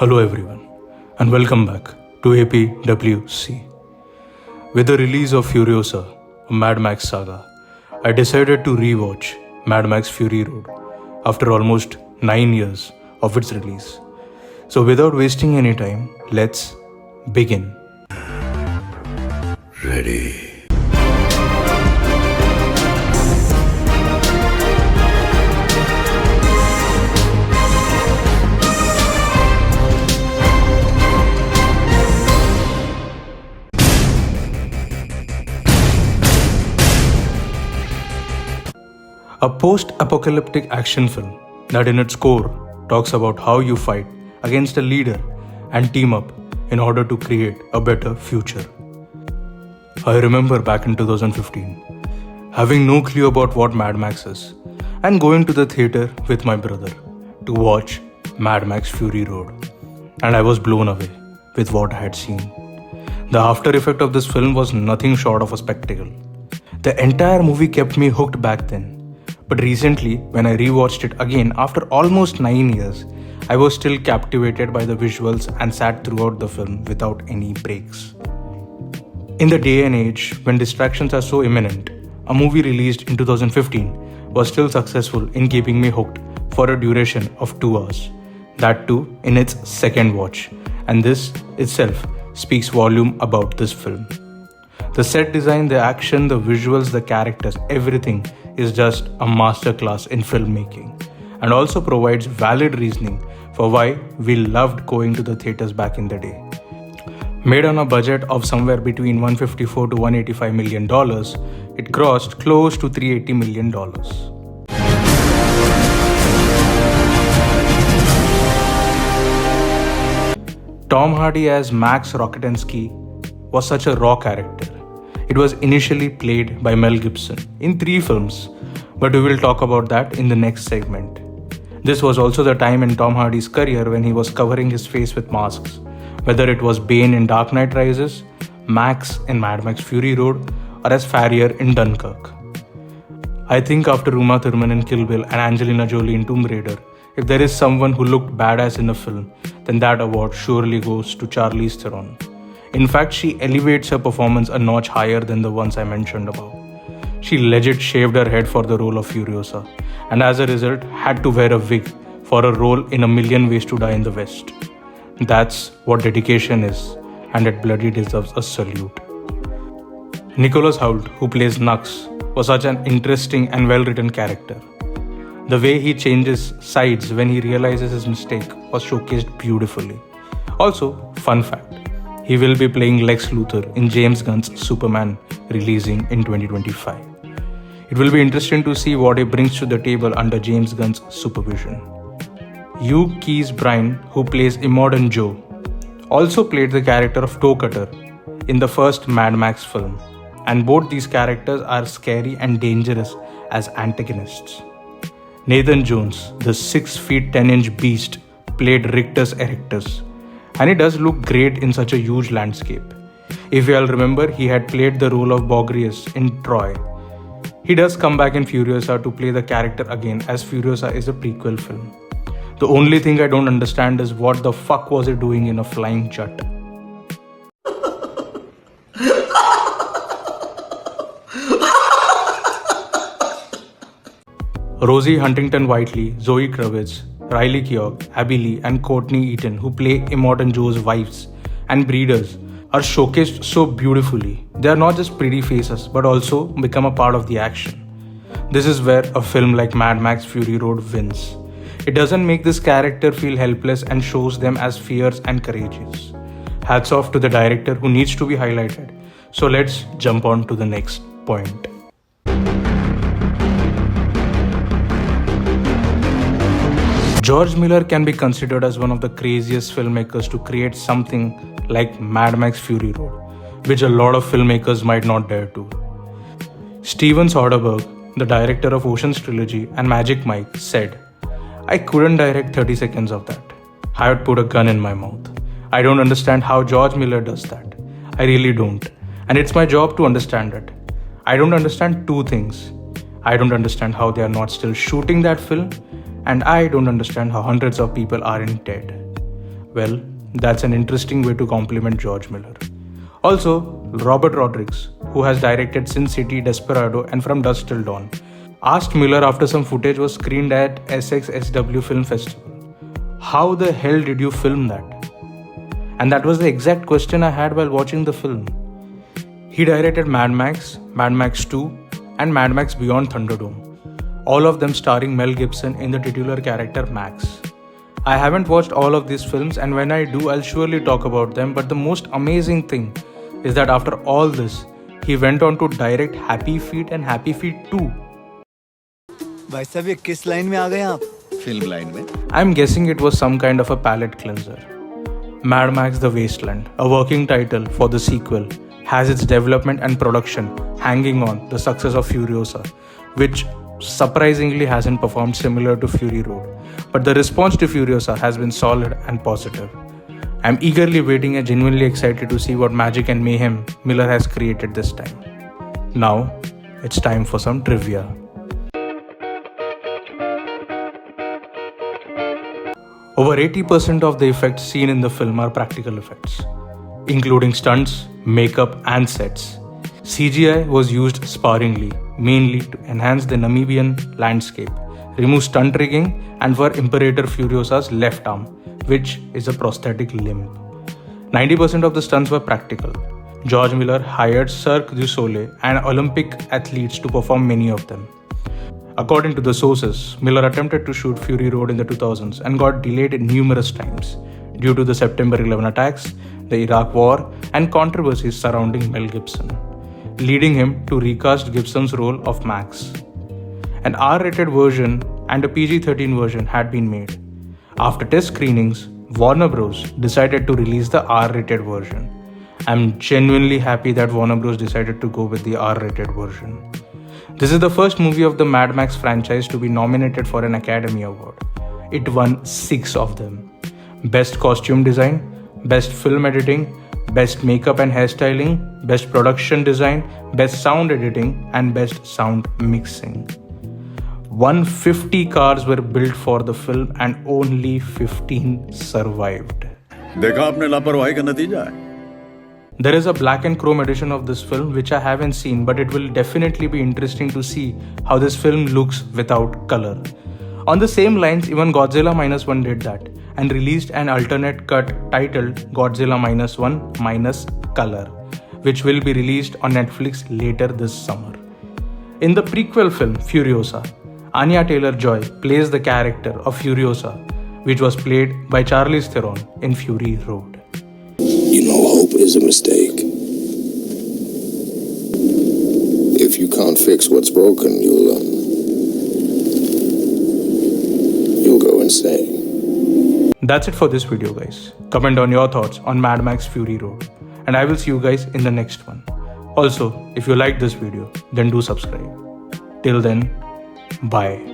Hello everyone, and welcome back to APWC. With the release of Furiosa, a Mad Max saga, I decided to rewatch Mad Max Fury Road after almost 9 years of its release. So without wasting any time, let's begin. Ready. A post-apocalyptic action film that in its core talks about how you fight against a leader and team up in order to create a better future. I remember back in 2015, having no clue about what Mad Max is and going to the theatre with my brother to watch Mad Max Fury Road. And I was blown away with what I had seen. The after effect of this film was nothing short of a spectacle. The entire movie kept me hooked back then. But recently, when I rewatched it again after almost 9 years, I was still captivated by the visuals and sat throughout the film without any breaks. In the day and age when distractions are so imminent, a movie released in 2015 was still successful in keeping me hooked for a duration of 2 hours. That too in its second watch. And this itself speaks volume about this film. The set design, the action, the visuals, the characters, everything is just a masterclass in filmmaking and also provides valid reasoning for why we loved going to the theaters back in the day. Made on a budget of somewhere between $154 to $185 million, it grossed close to $380 million. Tom Hardy as Max Rokitansky was such a raw character. It was initially played by Mel Gibson in 3 films, but we will talk about that in the next segment. This was also the time in Tom Hardy's career when he was covering his face with masks, whether it was Bane in Dark Knight Rises, Max in Mad Max Fury Road, or as Farrier in Dunkirk. I think after Uma Thurman in Kill Bill and Angelina Jolie in Tomb Raider, if there is someone who looked badass in a film, then that award surely goes to Charlize Theron. In fact, she elevates her performance a notch higher than the ones I mentioned above. She legit shaved her head for the role of Furiosa, and as a result had to wear a wig for a role in A Million Ways to Die in the West. That's what dedication is, and it bloody deserves a salute. Nicholas Hoult, who plays Nux, was such an interesting and well-written character. The way he changes sides when he realizes his mistake was showcased beautifully. Also, fun fact, he will be playing Lex Luthor in James Gunn's Superman, releasing in 2025. It will be interesting to see what he brings to the table under James Gunn's supervision. Hugh Keys Bryan, who plays Immortan Joe, also played the character of Toe Cutter in the first Mad Max film, and both these characters are scary and dangerous as antagonists. Nathan Jones, the 6 feet 10 inch beast, played Rictus Erectus, and he does look great in such a huge landscape. If you all remember, he had played the role of Boreas in Troy. He does come back in Furiosa to play the character again, as Furiosa is a prequel film. The only thing I don't understand is what the fuck was he doing in a flying jet? Rosie Huntington-Whiteley, Zoe Kravitz, Riley Keough, Abby Lee, and Courtney Eaton, who play Immortan Joe's wives and breeders, are showcased so beautifully. They are not just pretty faces, but also become a part of the action. This is where a film like Mad Max Fury Road wins. It doesn't make this character feel helpless and shows them as fierce and courageous. Hats off to the director who needs to be highlighted. So let's jump on to the next point. George Miller can be considered as one of the craziest filmmakers to create something like Mad Max Fury Road, which a lot of filmmakers might not dare to. Steven Soderbergh, the director of Ocean's Trilogy and Magic Mike, said, "I couldn't direct 30 seconds of that. I would put a gun in my mouth. I don't understand how George Miller does that. I really don't. And it's my job to understand it. I don't understand 2 things. I don't understand how they are not still shooting that film, and I don't understand how hundreds of people aren't dead. Well, that's an interesting way to compliment George Miller. Also, Robert Rodriguez, who has directed Sin City, Desperado, and From Dusk Till Dawn, asked Miller after some footage was screened at SXSW Film Festival, "How the hell did you film that?" And that was the exact question I had while watching the film. He directed Mad Max, Mad Max 2, and Mad Max Beyond Thunderdome, all of them starring Mel Gibson in the titular character Max. I haven't watched all of these films, and when I do, I'll surely talk about them, but the most amazing thing is that after all this, he went on to direct Happy Feet and Happy Feet 2. भाई साहब ये किस line में आ गए आप? Film line में? I'm guessing it was some kind of a palate cleanser. Mad Max The Wasteland, a working title for the sequel, has its development and production hanging on the success of Furiosa, which surprisingly hasn't performed similar to Fury Road. But the response to Furiosa has been solid and positive. I'm eagerly waiting and genuinely excited to see what magic and mayhem Miller has created this time. Now, it's time for some trivia. Over 80% of the effects seen in the film are practical effects, including stunts, makeup, and sets. CGI was used sparingly, mainly to enhance the Namibian landscape, remove stunt rigging, and for Imperator Furiosa's left arm, which is a prosthetic limb. 90% of the stunts were practical. George Miller hired Cirque du Soleil and Olympic athletes to perform many of them. According to the sources, Miller attempted to shoot Fury Road in the 2000s and got delayed numerous times due to the September 11 attacks, the Iraq War, and controversies surrounding Mel Gibson, leading him to recast Gibson's role of Max. An R-rated version and a PG-13 version had been made. After test screenings, Warner Bros. Decided to release the R-rated version. I'm genuinely happy that Warner Bros. Decided to go with the R-rated version. This is the first movie of the Mad Max franchise to be nominated for an Academy Award. It won 6 of them. Best Costume Design, Best Film Editing, Best Makeup and Hairstyling, Best Production Design, Best Sound Editing, and Best Sound Mixing. 150 cars were built for the film and only 15 survived. देखा आपने लापरवाही का नतीजा है. There is a black and chrome edition of this film which I haven't seen, but it will definitely be interesting to see how this film looks without color. On the same lines, even Godzilla Minus One did that and released an alternate cut titled Godzilla Minus One Minus Color, which will be released on Netflix later this summer. In the prequel film Furiosa, Anya Taylor-Joy plays the character of Furiosa, which was played by Charlize Theron in Fury Road. You know, hope is a mistake. If you can't fix what's broken, you'll go insane. That's it for this video, guys. Comment on your thoughts on Mad Max Fury Road, and I will see you guys in the next one. Also, if you liked this video, then do subscribe. Till then, bye.